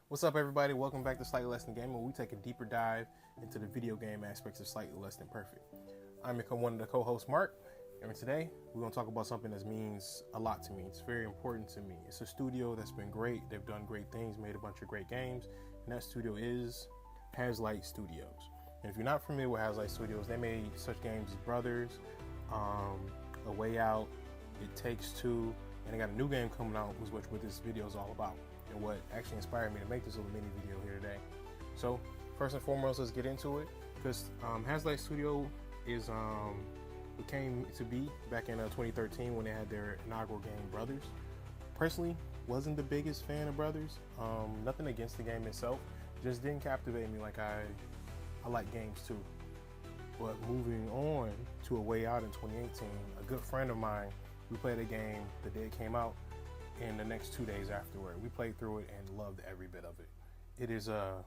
What's up, everybody? Welcome back to Slightly Less Than Gaming, where we take a deeper dive into the video game aspects of Slightly Less Than Perfect. I'm one of the co-hosts, Mark, and today we're going to talk about something that means a lot to me. It's very important to me. It's a studio that's been great. They've done great things, made a bunch of great games, and that studio is Hazlight Studios. And if you're not familiar with Hazlight Studios, they made such games as Brothers, A Way Out, It Takes Two, and they got a new game coming out, which what this video is all about, and what actually inspired me to make this little mini video here today. So first and foremost, let's get into it, because Hazlight Studio is it came to be back in 2013 when they had their inaugural game, Brothers. Personally, wasn't the biggest fan of Brothers. Nothing against the game itself, just didn't captivate me like I like games too. But moving on to A Way Out in 2018, a good friend of mine, we played a game the day it came out, and the next 2 days afterward. We played through it and loved every bit of it. It is a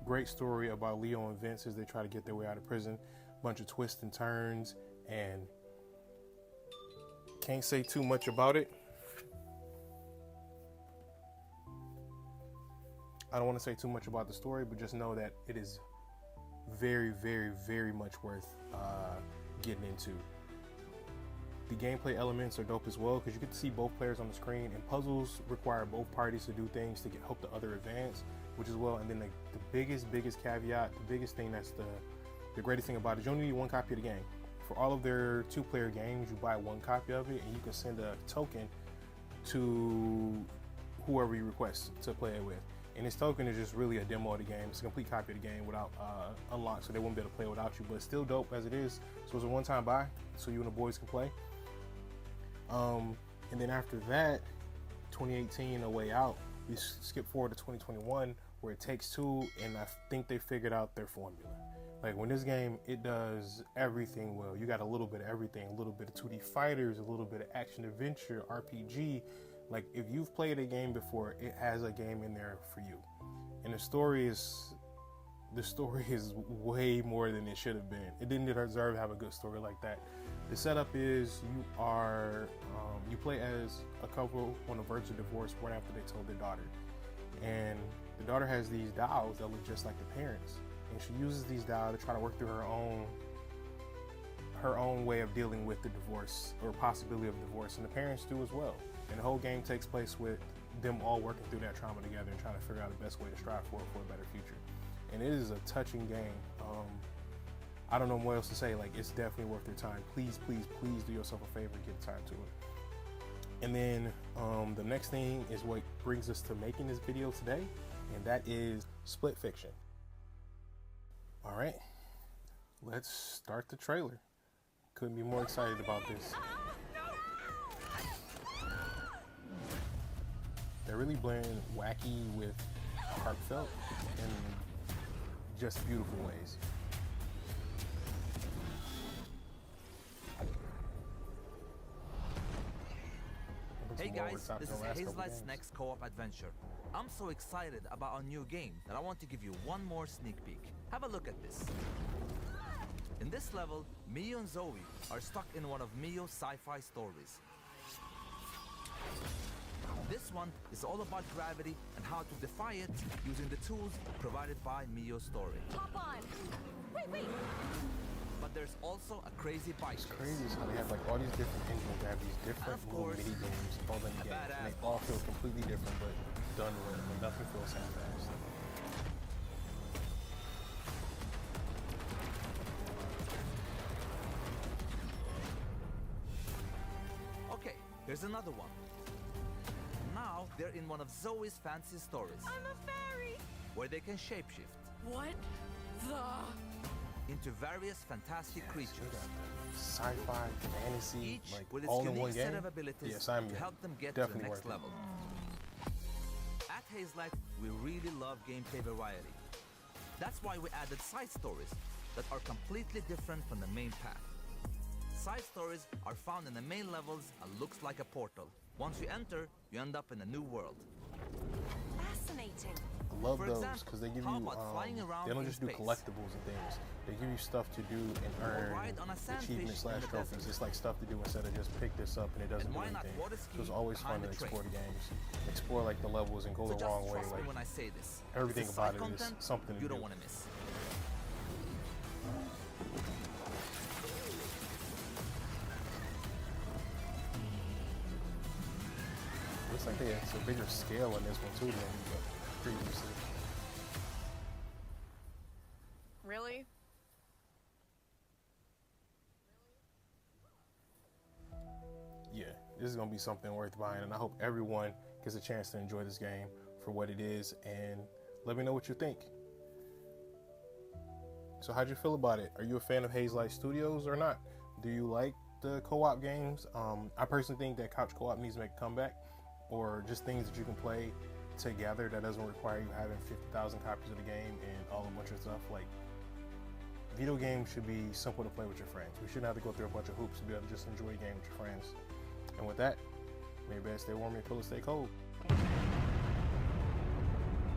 great story about Leo and Vince as they try to get their way out of prison. A bunch of twists and turns, and can't say too much about it. I don't want to say too much about the story, but just know that it is very, very, very much worth getting into. The gameplay elements are dope as well, because you get to see both players on the screen, and puzzles require both parties to do things to help the other advance, which is well. And then the biggest caveat, the biggest thing that's the greatest thing about it is you only need one copy of the game. For all of their 2-player games, you buy one copy of it, and you can send a token to whoever you request to play it with. And this token is just really a demo of the game. It's a complete copy of the game without unlock, so they won't be able to play without you, but it's still dope as it is. So it's a one-time buy, so you and the boys can play. And then after that, 2018, A Way Out, we skip forward to 2021, where It Takes Two, and I think they figured out their formula. Like, when this game, it does everything well. You got a little bit of everything, a little bit of 2D fighters, a little bit of action adventure, RPG. Like, if you've played a game before, it has a game in there for you. And the story is way more than it should have been. It didn't deserve to have a good story like that. The setup is you play as a couple on the verge of divorce right after they told their daughter. And the daughter has these dolls that look just like the parents. And she uses these dolls to try to work through her own way of dealing with the divorce, or possibility of divorce, and the parents do as well. And the whole game takes place with them all working through that trauma together and trying to figure out the best way to strive for a better future. And it is a touching game. I don't know what else to say. Like, it's definitely worth your time. Please, please, please do yourself a favor and get time to it. And then the next thing is what brings us to making this video today, and that is Split Fiction. All right, let's start the trailer. Couldn't be more excited about this. They're really blending wacky with heartfelt in just beautiful ways. Hey guys, this is Hazlight's next co-op adventure. I'm so excited about our new game that I want to give you one more sneak peek. Have a look at this. In this level, Mio and Zoe are stuck in one of Mio's sci-fi stories. This one is all about gravity and how to defy it using the tools provided by Mio's story. Hop on! Wait! But there's also a crazy bike chase. It's crazy how they have like all these different engines, they have these different little mini games all in the game, and they all feel completely different, but done well, and nothing feels half-assed. Okay, here's another one. Now they're in one of Zoe's fancy stories. I'm a fairy! Where they can shapeshift. What the? Into various fantastic creatures. Sci-fi, fantasy, Each like with its all in unique one set game. of abilities Yes, to help them get to the next level. At Hazelight, we really love gameplay variety. That's why we added side stories that are completely different from the main path. Side stories are found in the main levels and looks like a portal. Once you enter, you end up in a new world. Fascinating. A love For those example, because they give how you, about flying around they don't in just do space? collectibles and things. They give you stuff to do and earn ride on a achievements sandfish in the / trophies. desert. It's like stuff to do instead of just pick this up and it doesn't And do why not anything. water So ski it's always fun behind to the train? explore the games, explore like the levels and go So the just wrong way. trust me Like when I say this. everything This is about side it is content something to you do. don't want to miss. Looks like it's a bigger scale in this one too than the previous. Really? Yeah, this is gonna be something worth buying, and I hope everyone gets a chance to enjoy this game for what it is, and let me know what you think. So how'd you feel about it? Are you a fan of Hazelight Studios or not? Do you like the co-op games? I personally think that couch co-op needs to make a comeback, or just things that you can play together that doesn't require you having 50,000 copies of the game and all a bunch of stuff. Like, video games should be simple to play with your friends. We shouldn't have to go through a bunch of hoops to be able to just enjoy a game with your friends. And with that, may best stay warm and pillow stay cold.